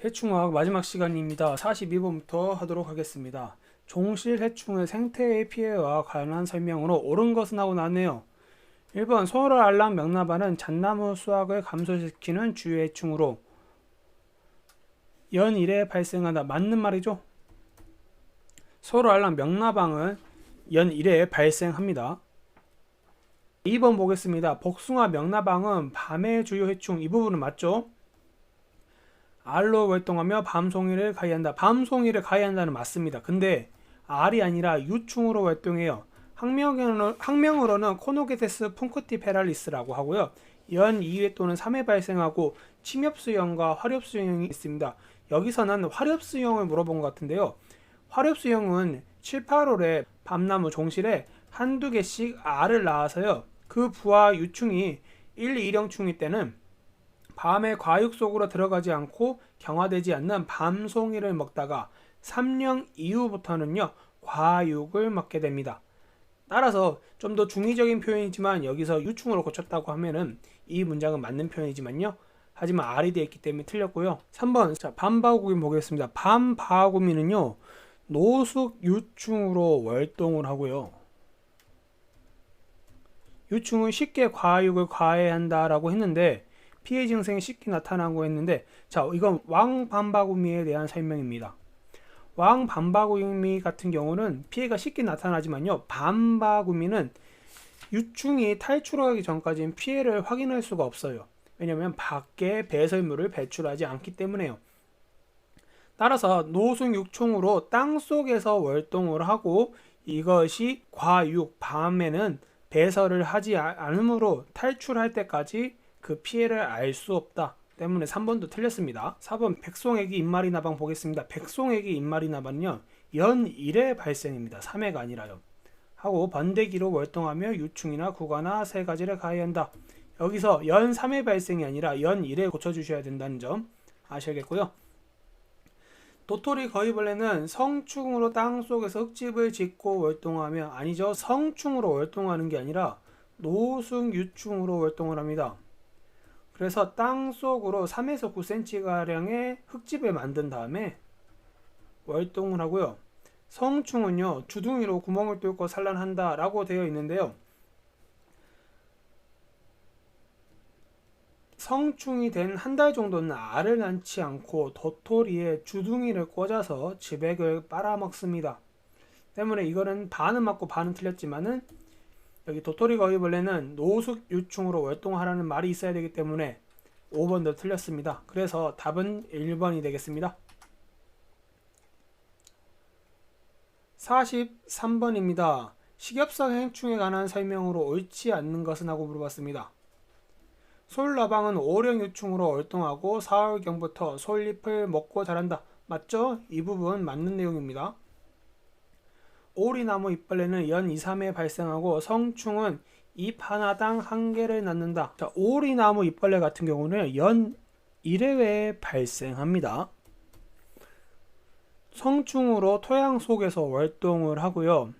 해충화학 마지막 시간입니다. 42번부터 하도록 하겠습니다. 종실 해충의 생태의 피해와 관한 설명으로 옳은 것은 하고 나네요. 1번 소를 알랑 명나반은 잣나무 수확을 감소시키는 주요 해충으로 연 1회 발생한다. 맞는 말이죠? 소를 알랑 명나방은 연 1회 발생합니다. 2번 보겠습니다. 복숭아 명나방은 밤의 주요 해충. 이 부분은 맞죠? 알로 활동하며 밤송이를 가해한다. 밤송이를 가해한다는 맞습니다. 근데 알이 아니라 유충으로 활동해요. 학명으로는 코노게테스 푼쿠티페랄리스라고 하고요. 연 2회 또는 3회 발생하고 침엽수형과 화렵수형이 있습니다. 여기서는 화렵수형을 물어본 것 같은데요. 화렵수형은 7, 8월에 밤나무 종실에 한두 개씩 알을 낳아서요. 그 부하 유충이 1, 2령충일 때는 밤에 과육 속으로 들어가지 않고 경화되지 않는 밤송이를 먹다가 3령 이후부터는요 과육을 먹게 됩니다. 따라서 좀 더 중의적인 표현이지만 여기서 유충으로 고쳤다고 하면은 이 문장은 맞는 표현이지만요. 하지만 R이 되어 있기 때문에 틀렸고요. 3번 자 밤바구미 보겠습니다. 밤바구미는요 노숙 유충으로 활동을 하고요. 유충은 쉽게 과육을 과해한다라고 했는데 피해 증상이 쉽게 나타나고 했는데 자 이건 왕밤바구미에 대한 설명입니다. 왕밤바구미 같은 경우는 피해가 쉽게 나타나지만요. 밤바구미는 유충이 탈출하기 전까지는 피해를 확인할 수가 없어요. 왜냐하면 밖에 배설물을 배출하지 않기 때문에요. 따라서 노숙 육충으로 땅속에서 활동을 하고 이것이 과육 밤에는 배설을 하지 않으므로 탈출할 때까지 그 피해를 알 수 없다 때문에 3번도 틀렸습니다. 4번 백송애기 입마리나방 보겠습니다. 백송애기 입마리나방은요 연 1회 발생입니다. 3회가 아니라요. 하고 번데기로 활동하며 유충이나 구가나 세 가지를 가해한다. 여기서 연 3회 발생이 아니라 연 1회 고쳐주셔야 된다는 점 아셔야겠고요. 도토리 거위벌레는 성충으로 땅속에서 흙집을 짓고 활동하며 아니죠. 성충으로 활동하는 게 아니라 노숙유충으로 활동을 합니다. 그래서 땅속으로 3에서 9cm가량의 흙집을 만든 다음에 활동을 하고요. 성충은요 주둥이로 구멍을 뚫고 산란한다 라고 되어 있는데요. 성충이 된 한 달 정도는 알을 낳지 않고 도토리에 주둥이를 꽂아서 즙액을 빨아먹습니다. 때문에 이거는 반은 맞고 반은 틀렸지만은 여기 도토리 거위벌레는 노숙 유충으로 활동하라는 말이 있어야 되기 때문에 5번도 틀렸습니다. 그래서 답은 1번이 되겠습니다. 43번입니다. 식엽성 해충에 관한 설명으로 옳지 않는 것은 하고 물어봤습니다. 솔나방은 오령 유충으로 활동하고 4월경부터 솔잎을 먹고 자란다. 맞죠? 이 부분 맞는 내용입니다. 오리나무 잎벌레는 연 2, 3회 발생하고 성충은 잎 하나당 1개를 낳는다. 자, 오리나무 잎벌레 같은 경우는 연 1회에 발생합니다. 성충으로 토양 속에서 활동을 하고요.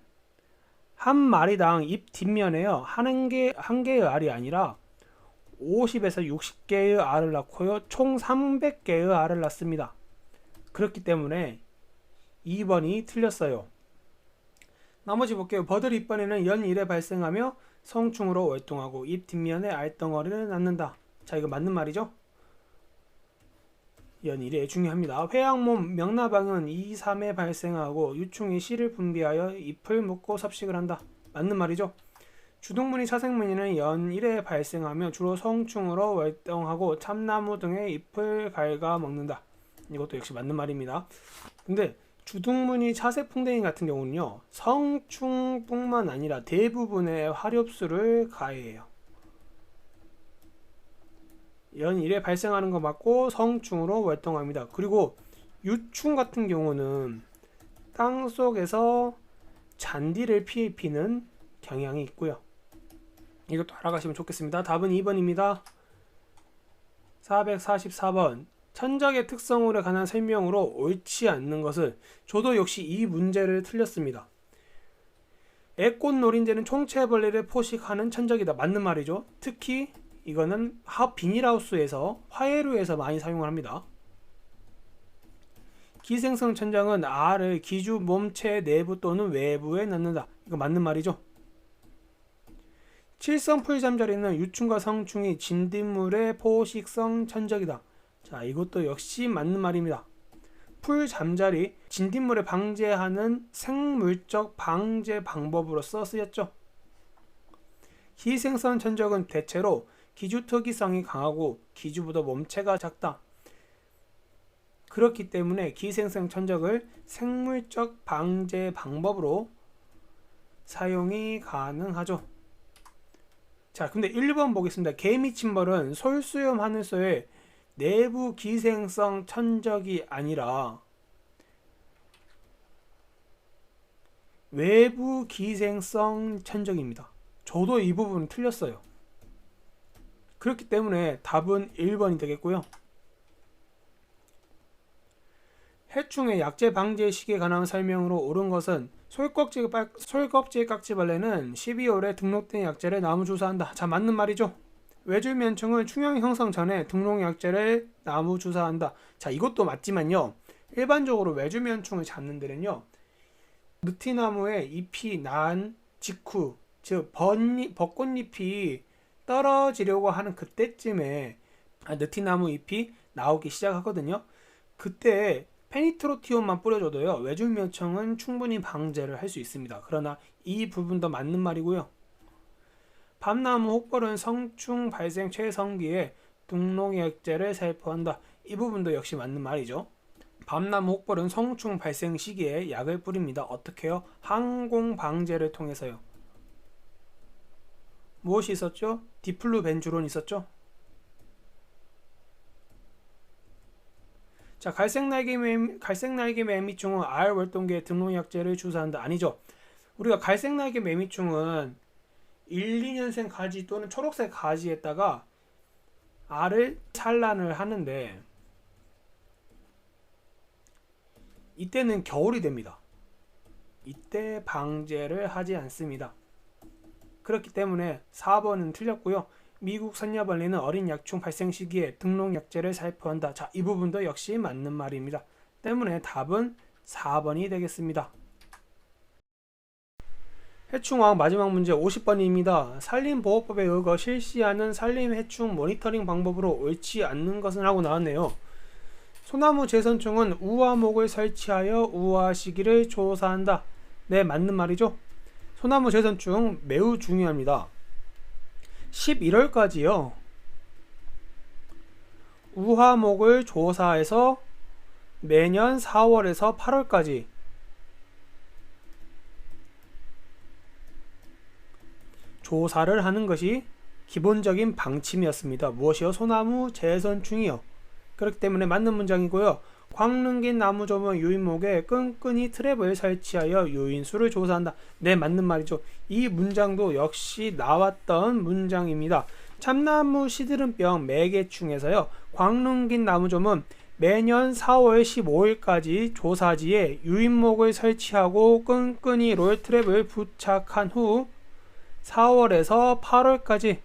한 마리당 잎 뒷면에요. 한 개의 알이 아니라 50에서 60개의 알을 낳고요. 총 300개의 알을 낳습니다. 그렇기 때문에 2번이 틀렸어요. 나머지 볼게요. 버들 잎번에는 연 1회 발생하며 성충으로 활동하고 잎 뒷면에 알덩어리를 낳는다. 자 이거 맞는 말이죠? 연 1회 중요합니다. 회양몸 명나방은 2, 3회 발생하고 유충이 씨를 분비하여 잎을 먹고 섭식을 한다. 맞는 말이죠? 주둥무늬 차생무늬는 연 1회 발생하며 주로 성충으로 활동하고 참나무 등의 잎을 갉아 먹는다. 이것도 역시 맞는 말입니다. 근데 주둥무늬 차세풍뎅이 같은 경우는요 성충뿐만 아니라 대부분의 화렵수를 가해해요. 연 1회 발생하는 거 맞고 성충으로 활동합니다. 그리고 유충 같은 경우는 땅속에서 잔디를 피는 경향이 있고요. 이것도 알아가시면 좋겠습니다. 답은 2번입니다. 444번 천적의 특성으로 관한 설명으로 옳지 않는 것은 저도 역시 이 문제를 틀렸습니다. 애꽃 노린재는 총체벌레를 포식하는 천적이다. 맞는 말이죠. 특히 이거는 비닐하우스에서 화해류에서 많이 사용을 합니다. 기생성 천적은 알을 기주 몸체 내부 또는 외부에 넣는다. 이거 맞는 말이죠. 칠성 풀잠자리는 유충과 성충이 진딧물의 포식성 천적이다. 자, 이것도 역시 맞는 말입니다. 풀잠자리, 진딧물을 방제하는 생물적 방제 방법으로서 쓰였죠. 기생성 천적은 대체로 기주 특이성이 강하고 기주보다 몸체가 작다. 그렇기 때문에 기생성 천적을 생물적 방제 방법으로 사용이 가능하죠. 자, 근데 1번 보겠습니다. 개미침벌은 솔수염 하늘소의 내부 기생성 천적이 아니라 외부 기생성 천적입니다. 저도 이 부분 틀렸어요. 그렇기 때문에 답은 1번이 되겠고요. 해충의 약재 방제 시기에 관한 설명으로 옳은 것은 솔껍질 깍지벌레는 12월에 등록된 약재를 나무 주사한다. 자, 맞는 말이죠. 외줄면충은 충형 형성 전에 등록 약재를 나무 주사한다. 자, 이것도 맞지만요. 일반적으로 외줄면충을 잡는 데는요, 느티나무의 잎이 난 직후, 즉 벚꽃잎이 떨어지려고 하는 그때쯤에 느티나무 잎이 나오기 시작하거든요. 그때 페니트로티온만 뿌려줘도요, 외줄면충은 충분히 방제를 할 수 있습니다. 그러나 이 부분도 맞는 말이고요. 밤나무 혹벌은 성충 발생 최성기에 등록약재를 살포한다. 이 부분도 역시 맞는 말이죠. 밤나무 혹벌은 성충 발생 시기에 약을 뿌립니다. 어떻게요? 항공 방제를 통해서요. 무엇이 있었죠? 디플루벤주론 있었죠? 자, 갈색날개 매미충은 알 월동기에 등록약재를 주사한다. 아니죠. 우리가 갈색날개 매미충은 1, 2년생 가지 또는 초록색 가지에다가 알을 산란을 하는데 이때는 겨울이 됩니다. 이때 방제를 하지 않습니다. 그렇기 때문에 4번은 틀렸고요. 미국 선야벌레는 어린 약충 발생 시기에 등록약재를 살포한다. 자, 이 부분도 역시 맞는 말입니다. 때문에 답은 4번이 되겠습니다. 해충학 마지막 문제 50번입니다. 산림보호법에 의거 실시하는 산림해충 모니터링 방법으로 옳지 않는 것은 하고 나왔네요. 소나무 제선충은 우화목을 설치하여 우화 시기를 조사한다. 네, 맞는 말이죠. 소나무 제선충 매우 중요합니다. 11월까지요. 우화목을 조사해서 매년 4월에서 8월까지 조사를 하는 것이 기본적인 방침이었습니다. 무엇이요? 소나무 제선충이요. 그렇기 때문에 맞는 문장이고요. 광릉긴 나무조문 유인목에 끈끈이 트랩을 설치하여 유인수를 조사한다. 네, 맞는 말이죠. 이 문장도 역시 나왔던 문장입니다. 참나무 시드름병 매개충에서요, 광릉긴 나무조문 매년 4월 15일까지 조사지에 유인목을 설치하고 끈끈이 롤트랩을 부착한 후 4월에서 8월까지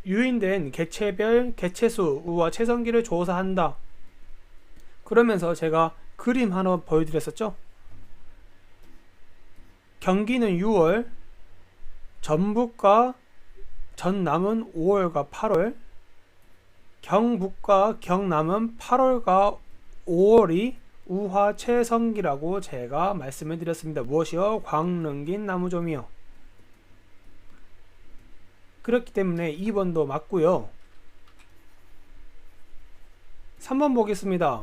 유인된 개체별 개체수 우와 체성기를 조사한다. 그러면서 제가 그림 하나 보여드렸었죠. 경기는 6월, 전북과 전남은 5월과 8월, 경북과 경남은 8월과 5월이 우화 체성기라고 제가 말씀을 드렸습니다. 무엇이요? 광릉긴 나무좀이요. 그렇기 때문에 2번도 맞고요. 3번 보겠습니다.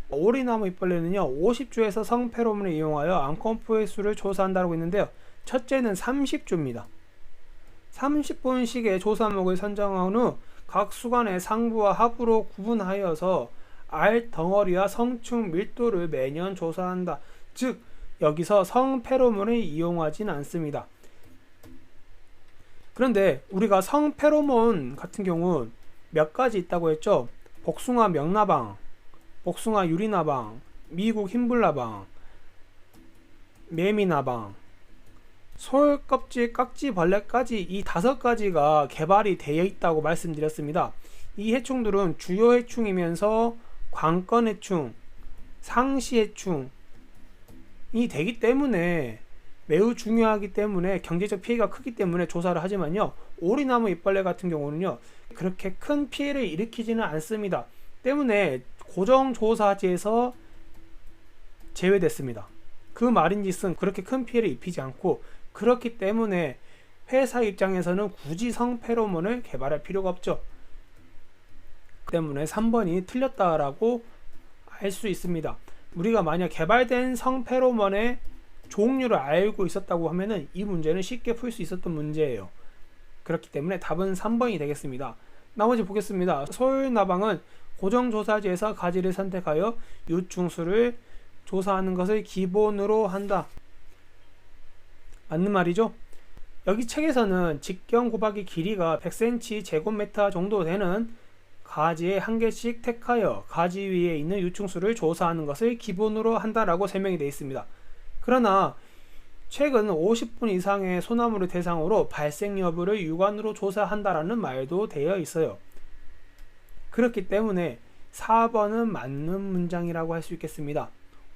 오리나무 잎벌레는요, 50주에서 성페로몬을 이용하여 암컷포의 수를 조사한다고 했는데요. 첫째는 30주입니다. 30분씩의 조사목을 선정한 후 각 수간의 상부와 하부로 구분하여서 알 덩어리와 성충 밀도를 매년 조사한다. 즉 여기서 성페로몬을 이용하진 않습니다. 그런데 우리가 성페로몬 같은 경우 몇 가지 있다고 했죠. 복숭아 명나방, 복숭아 유리나방, 미국 흰불나방, 매미나방, 솔껍질 깍지벌레까지 이 5가지가 개발이 되어 있다고 말씀드렸습니다. 이 해충들은 주요 해충이면서 관건해충, 상시해충이 되기 때문에 매우 중요하기 때문에 경제적 피해가 크기 때문에 조사를 하지만요, 오리나무 잎벌레 같은 경우는요 그렇게 큰 피해를 일으키지는 않습니다. 때문에 고정조사지에서 제외됐습니다. 그 말인즉슨 그렇게 큰 피해를 입히지 않고, 그렇기 때문에 회사 입장에서는 굳이 성페로몬을 개발할 필요가 없죠. 때문에 3번이 틀렸다라고 할 수 있습니다. 우리가 만약 개발된 성페로몬의 종류를 알고 있었다고 하면은 이 문제는 쉽게 풀 수 있었던 문제예요. 그렇기 때문에 답은 3번이 되겠습니다. 나머지 보겠습니다. 솔나방은 고정조사지에서 가지를 선택하여 유충수를 조사하는 것을 기본으로 한다. 맞는 말이죠? 여기 책에서는 직경 고박이 길이가 100cm 제곱미터 정도 되는 가지에 한 개씩 택하여 가지 위에 있는 유충수를 조사하는 것을 기본으로 한다라고 설명이 되어 있습니다. 그러나 최근 50분 이상의 소나무를 대상으로 발생 여부를 육안으로 조사한다라는 말도 되어 있어요. 그렇기 때문에 4번은 맞는 문장이라고 할 수 있겠습니다.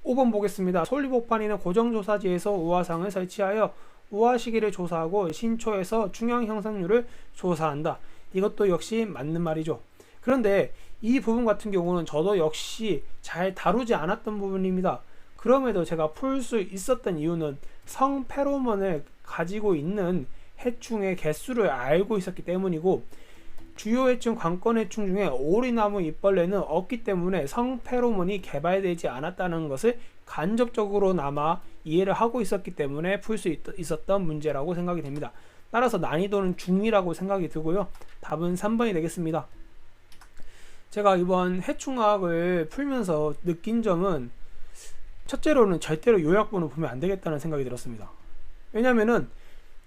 5번 보겠습니다. 솔리복판이는 고정조사지에서 우화상을 설치하여 우화 시기를 조사하고 신초에서 중형 형성률을 조사한다. 이것도 역시 맞는 말이죠. 그런데 이 부분 같은 경우는 저도 역시 잘 다루지 않았던 부분입니다. 그럼에도 제가 풀 수 있었던 이유는 성페로몬을 가지고 있는 해충의 개수를 알고 있었기 때문이고, 주요 해충 관건해충 중에 오리나무 잎벌레는 없기 때문에 성페로몬이 개발되지 않았다는 것을 간접적으로나마 이해를 하고 있었기 때문에 풀 수 있었던 문제라고 생각이 됩니다. 따라서 난이도는 중이라고 생각이 들고요. 답은 3번이 되겠습니다. 제가 이번 해충학을 풀면서 느낀 점은, 첫째로는 절대로 요약본을 보면 안 되겠다는 생각이 들었습니다. 왜냐면은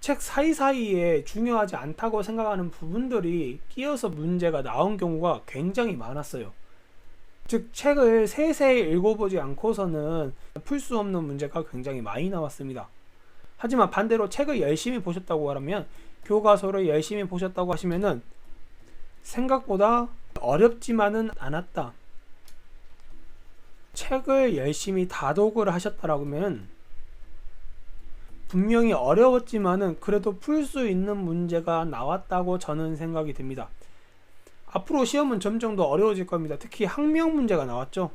책 사이사이에 중요하지 않다고 생각하는 부분들이 끼어서 문제가 나온 경우가 굉장히 많았어요. 즉 책을 세세히 읽어보지 않고서는 풀 수 없는 문제가 굉장히 많이 나왔습니다. 하지만 반대로 책을 열심히 보셨다고 하면, 교과서를 열심히 보셨다고 하시면은 생각보다 어렵지만은 않았다, 책을 열심히 다독을 하셨다라고 하면 분명히 어려웠지만은 그래도 풀 수 있는 문제가 나왔다고 저는 생각이 듭니다. 앞으로 시험은 점점 더 어려워질 겁니다. 특히 학명 문제가 나왔죠.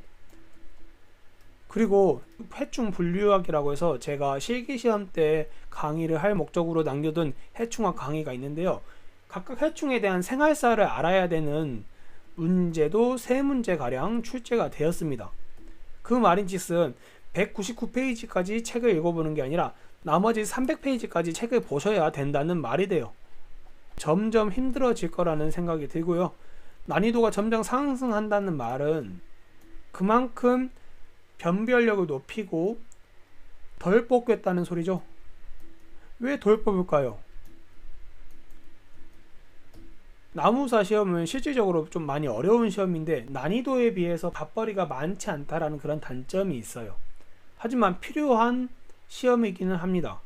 그리고 해충 분류학이라고 해서 제가 실기시험 때 강의를 할 목적으로 남겨둔 해충학 강의가 있는데요, 각각 해충에 대한 생활사를 알아야 되는 문제도 3문제가량 출제가 되었습니다. 그 말인즉슨 199페이지까지 책을 읽어보는 게 아니라 나머지 300페이지까지 책을 보셔야 된다는 말이 돼요. 점점 힘들어질 거라는 생각이 들고요. 난이도가 점점 상승한다는 말은 그만큼 변별력을 높이고 덜 뽑겠다는 소리죠. 왜 덜 뽑을까요? 나무사 시험은 실질적으로 좀 많이 어려운 시험인데 난이도에 비해서 밥벌이가 많지 않다라는 그런 단점이 있어요. 하지만 필요한 시험이기는 합니다.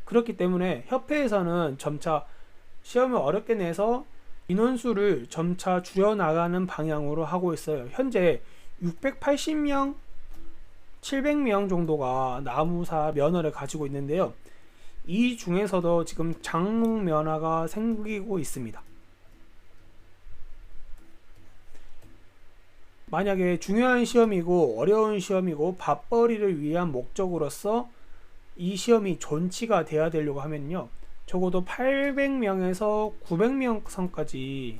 그렇기 때문에 협회에서는 점차 시험을 어렵게 내서 인원수를 점차 줄여나가는 방향으로 하고 있어요. 현재 680명, 700명 정도가 나무사 면허를 가지고 있는데요, 이 중에서도 지금 장롱 면허가 생기고 있습니다. 만약에 중요한 시험이고 어려운 시험이고 밥벌이를 위한 목적으로서 이 시험이 존치가 돼야 되려고 하면요, 적어도 800명에서 900명 선까지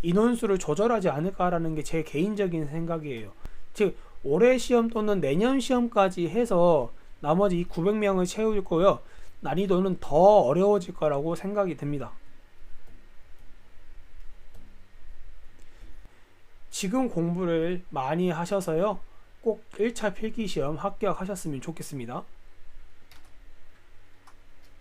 인원수를 조절하지 않을까라는 게 제 개인적인 생각이에요. 즉 올해 시험 또는 내년 시험까지 해서 나머지 이 900명을 채울 거고요, 난이도는 더 어려워질 거라고 생각이 듭니다. 지금 공부를 많이 하셔서요, 꼭 1차 필기시험 합격하셨으면 좋겠습니다.